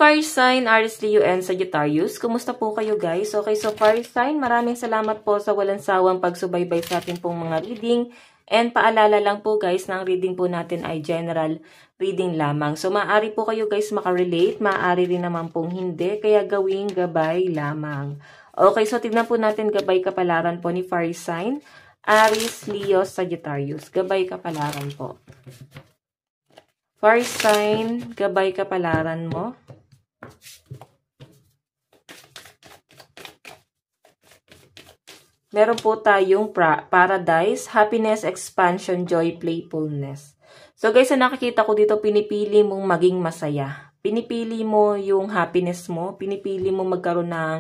fire sign, Aries, Leo, and Sagittarius. Kumusta po kayo guys? Okay, so fire sign, maraming salamat po sa walang sawang pagsubaybay sa ating pong mga reading. And paalala lang po guys, na ang reading po natin ay general reading lamang. So maaari po kayo guys makarelate, maaari rin naman pong hindi, kaya gawing gabay lamang. Okay, so tignan po natin gabay kapalaran po ni fire sign, Aries, Leo, Sagittarius. Gabay kapalaran po. Fire sign, gabay kapalaran mo. Meron po tayong paradise, happiness, expansion, joy, playfulness. So guys, na nakikita ko dito, pinipili mong maging masaya. Pinipili mo yung happiness mo, pinipili mo magkaroon ng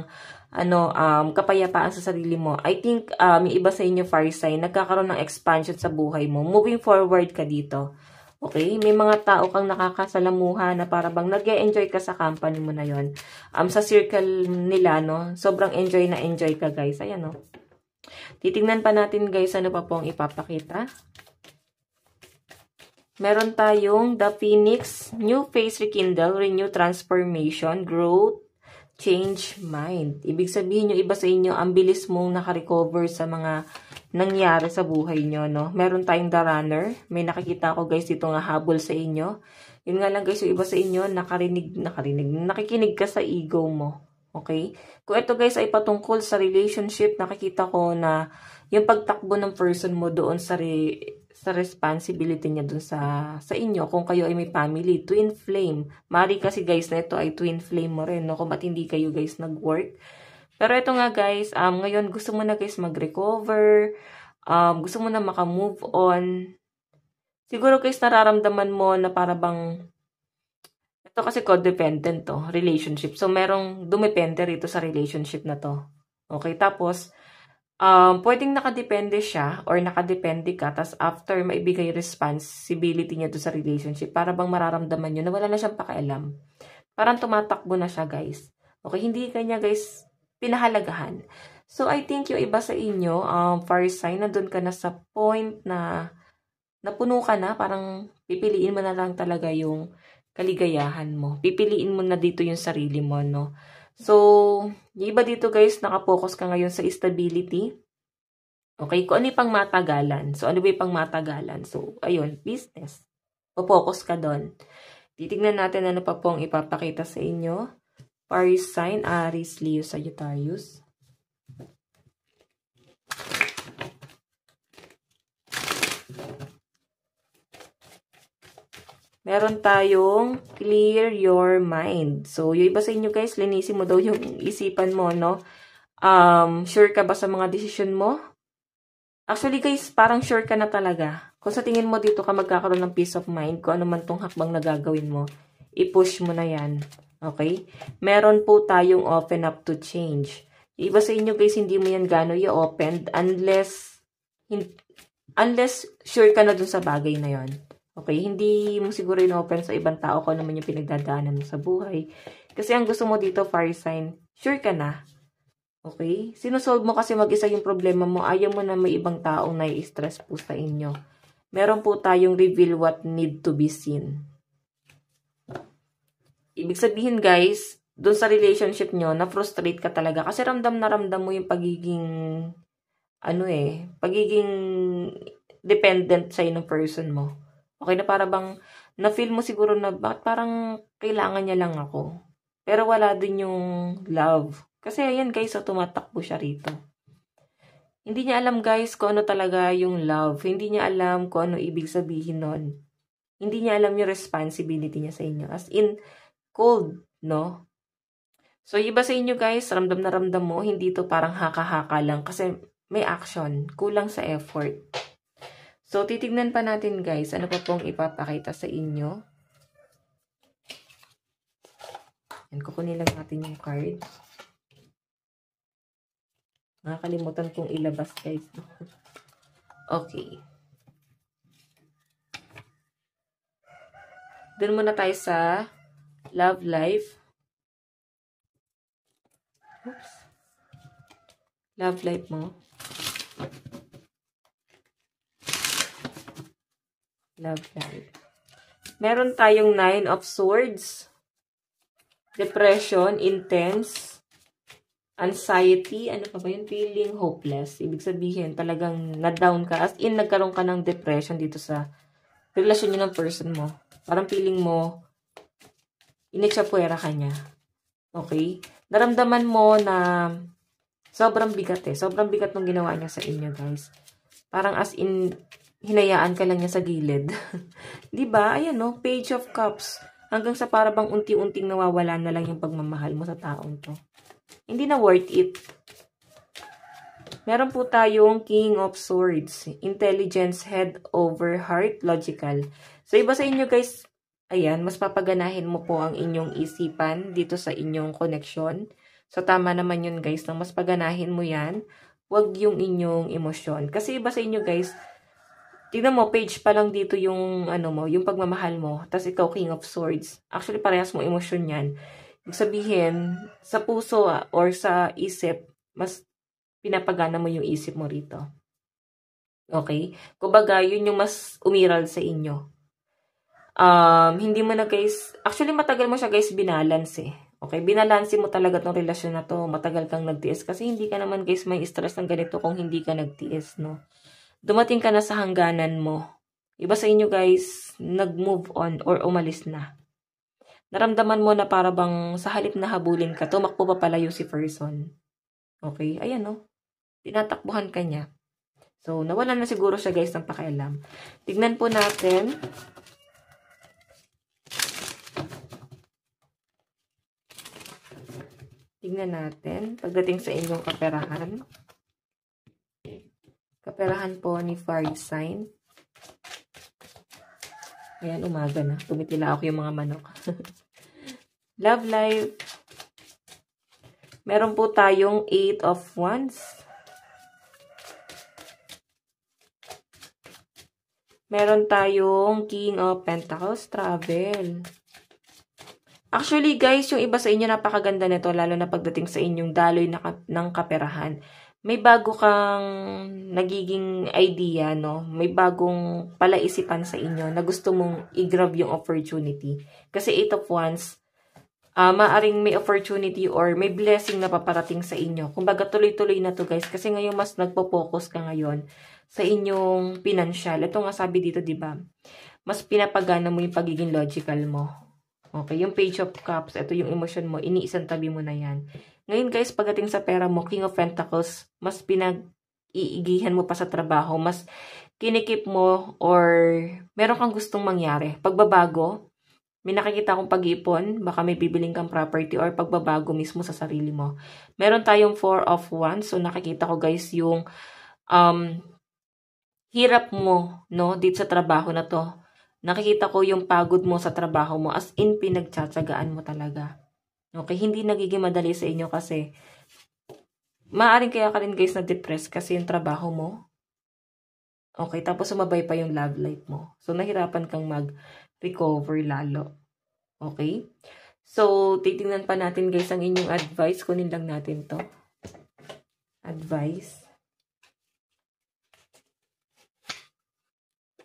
kapayapaan sa sarili mo. I think may iba sa inyo fire sign, nagkakaroon ng expansion sa buhay mo. Moving forward ka dito. Okay? May mga tao kang nakakasalamuha na para bang nag-e-enjoy ka sa company mo na yon. Sa circle nila, no? Sobrang enjoy na enjoy ka, guys. Ayan, no? Titignan pa natin, guys, ano pa pong ipapakita. Meron tayong The Phoenix, New Face Rekindle, Renew Transformation, Growth, Change Mind. Ibig sabihin yung iba sa inyo, ang bilis mong nakarecover sa mga nangyari sa buhay nyo, no? Meron tayong The Runner. May nakikita ko, guys, dito nga habol sa inyo. Yun nga lang, guys, yung iba sa inyo, nakikinig ka sa ego mo. Okay? Kung ito, guys, ay patungkol sa relationship, nakikita ko na yung pagtakbo ng person mo doon sa responsibility niya doon sa inyo. Kung kayo ay may family, twin flame. Mari kasi, guys, na ito ay twin flame mo rin, no? Kung ba't hindi kayo, guys, nag-work. Pero ito nga guys, ngayon gusto mo na guys mag-recover, gusto mo na maka-move on. Siguro guys nararamdaman mo na para bang, ito kasi codependent to, relationship. So merong dumepende rito sa relationship na to. Okay, tapos, pwedeng nakadepende siya or nakadepende ka, tapos after maibigay responsibility niya to sa relationship, para bang mararamdaman nyo na wala na siyang pakialam. Parang tumatakbo na siya guys. Okay, hindi kanya guys pinahalagahan. So, I think yung iba sa inyo, fire sign, nandun ka na sa point na napuno ka na, parang pipiliin mo na lang talaga yung kaligayahan mo. Pipiliin mo na dito yung sarili mo, no? So, yung iba dito guys, nakapokus ka ngayon sa stability. Okay, kung ano yung pangmatagalan. So, ano ba yung pangmatagalan? So, ayun, business. Focus ka doon. Titignan natin ano pa pong ipapakita sa inyo. Fire sign, Aries, Leo, Sagittarius. Meron tayong clear your mind. So, yung iba sa inyo guys, linisin mo daw yung isipan mo, no? Sure ka ba sa mga decision mo? Actually guys, parang sure ka na talaga. Kung sa tingin mo dito ka magkakaroon ng peace of mind, kung ano man tong hakbang na gagawin mo, i-push mo na yan. Okay? Meron po tayong open up to change. Yung iba sa inyo guys, hindi mo yan gano'n i-open unless sure ka na dun sa bagay na yon. Okay? Hindi mo siguro in-open sa ibang tao kung ano man yung pinagdadaanan mo sa buhay. Kasi ang gusto mo dito, fire sign, sure ka na. Okay? Sinusolve mo kasi mag-isa yung problema mo. Ayaw mo na may ibang taong nai-stress po sa inyo. Meron po tayong reveal what need to be seen. Ibig sabihin guys, doon sa relationship nyo, na-frustrate ka talaga. Kasi ramdam na ramdam mo yung pagiging, pagiging dependent sa'yo ng person mo. Okay, na para bang, na-feel mo siguro na, bakit parang kailangan niya lang ako. Pero wala din yung love. Kasi ayan guys, so tumatakbo siya rito. Hindi niya alam guys kung ano talaga yung love. Hindi niya alam kung ano ibig sabihin nun. Hindi niya alam yung responsibility niya sa inyo. As in, cold, no? So, iba sa inyo guys, ramdam na ramdam mo, hindi to parang haka-haka lang kasi may action, kulang sa effort. So, titignan pa natin guys, ano pa pong ipapakita sa inyo. Yan, kukunin lang natin yung card. Nakakalimutan kong ilabas guys. Okay. Doon muna tayo sa love life. Oops. Love life mo. Love life. Meron tayong 9 of Swords. depression, intense, anxiety, ano pa ba yun? Feeling hopeless. Ibig sabihin, talagang na-down ka. As in, nagkaroon ka ng depression dito sa relasyon nyo ng person mo. Parang feeling mo, initsapwera ka niya. Okay? Naramdaman mo na sobrang bigat eh. Sobrang bigat nung ginawa niya sa inyo, guys. Parang as in, hinayaan ka lang niya sa gilid. Diba? Ayan no, Page of Cups. Hanggang sa para bang unti-unting nawawala na lang yung pagmamahal mo sa taong to. Hindi na worth it. Meron po tayong King of Swords. Intelligence, head over heart, logical. So, iba sa inyo guys, ayan, mas papaganahin mo po ang inyong isipan dito sa inyong connection. So, tama naman yun guys, na mas paganahin mo yan. Huwag yung inyong emosyon. Kasi iba sa inyo guys, tignan mo, page pa lang dito yung, ano mo, yung pagmamahal mo. Tapos ikaw, King of Swords. Actually, parehas mo emosyon yan. Ibig sabihin, sa puso or sa isip, mas pinapagana mo yung isip mo rito. Okay? Kumbaga, yun yung mas umiral sa inyo. Hindi mo na guys, actually matagal mo siya guys binalance eh. Okay? Binalansin mo talaga tong relasyon na to. Matagal kang nagtiis. Kasi hindi ka naman guys may stress ng ganito kung hindi ka nagtiis, no? Dumating ka na sa hangganan mo. Iba sa inyo guys, nag-move on or umalis na. Naramdaman mo na para bang sa halip na habulin ka, tumakbo pa palayo si person. Okay? Ayan no. Tinatakbuhan ka niya. So, nawalan na siguro siya guys ng pakialam. Tignan po natin. Tignan natin. Pagdating sa inyong kaperahan. Kaperahan po ni Fire Sign. Ayan, umaga na. Tumitila ako yung mga manok. Love life. Meron po tayong 8 of Wands. Meron tayong King of Pentacles, travel. Actually, guys, yung iba sa inyo napakaganda nito, lalo na pagdating sa inyong daloy ng kaperahan. May bago kang nagiging idea, no? May bagong palaisipan sa inyo na gusto mong i-grab yung opportunity. Kasi 8 of Wands, maaring may opportunity or may blessing na paparating sa inyo. Kumbaga, tuloy-tuloy na to guys. Kasi ngayon, mas nagpo-focus ka ngayon sa inyong pinansyal. Ito nga sabi dito, di ba? Mas pinapagana mo yung pagiging logical mo. Okay, yung Page of Cups, ito yung emotion mo, iniisang tabi mo na yan. Ngayon guys, pagdating sa pera mo, King of Pentacles, mas pinag-iigihan mo pa sa trabaho, mas kinikip mo or meron kang gustong mangyari. Pagbabago, may nakikita akong pag-iipon, baka may bibiling kang property or pagbabago mismo sa sarili mo. Meron tayong 4 of Wands, so nakikita ko guys yung hirap mo, no, dito sa trabaho na to. Nakikita ko yung pagod mo sa trabaho mo as in pinagtsatsagaan mo talaga. Okay, hindi nagiging madali sa inyo kasi maaaring kaya ka rin guys na-depress kasi yung trabaho mo. Okay, tapos sumabay pa yung love life mo. So, nahirapan kang mag-recover lalo. Okay? So, titingnan pa natin guys ang inyong advice. Kunin lang natin to. Advice.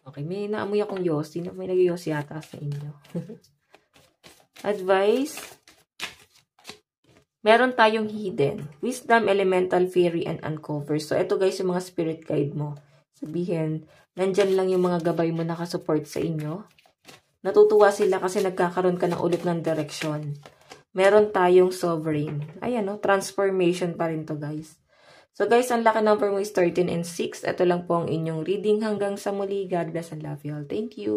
Okay, may naamoy akong yosi. May nag-yosi yata sa inyo. Advice. Meron tayong hidden. Wisdom, elemental, fairy, and uncover. So, ito guys yung mga spirit guide mo. Sabihin, nandyan lang yung mga gabay mo nakasupport sa inyo. Natutuwa sila kasi nagkakaroon ka ng ulit ng direction. Meron tayong sovereign. Ayan, no? Transformation pa rin to guys. So guys, ang lucky number mo is 13 and 6. Ito lang po ang inyong reading. Hanggang sa muli. God bless and love you all. Thank you.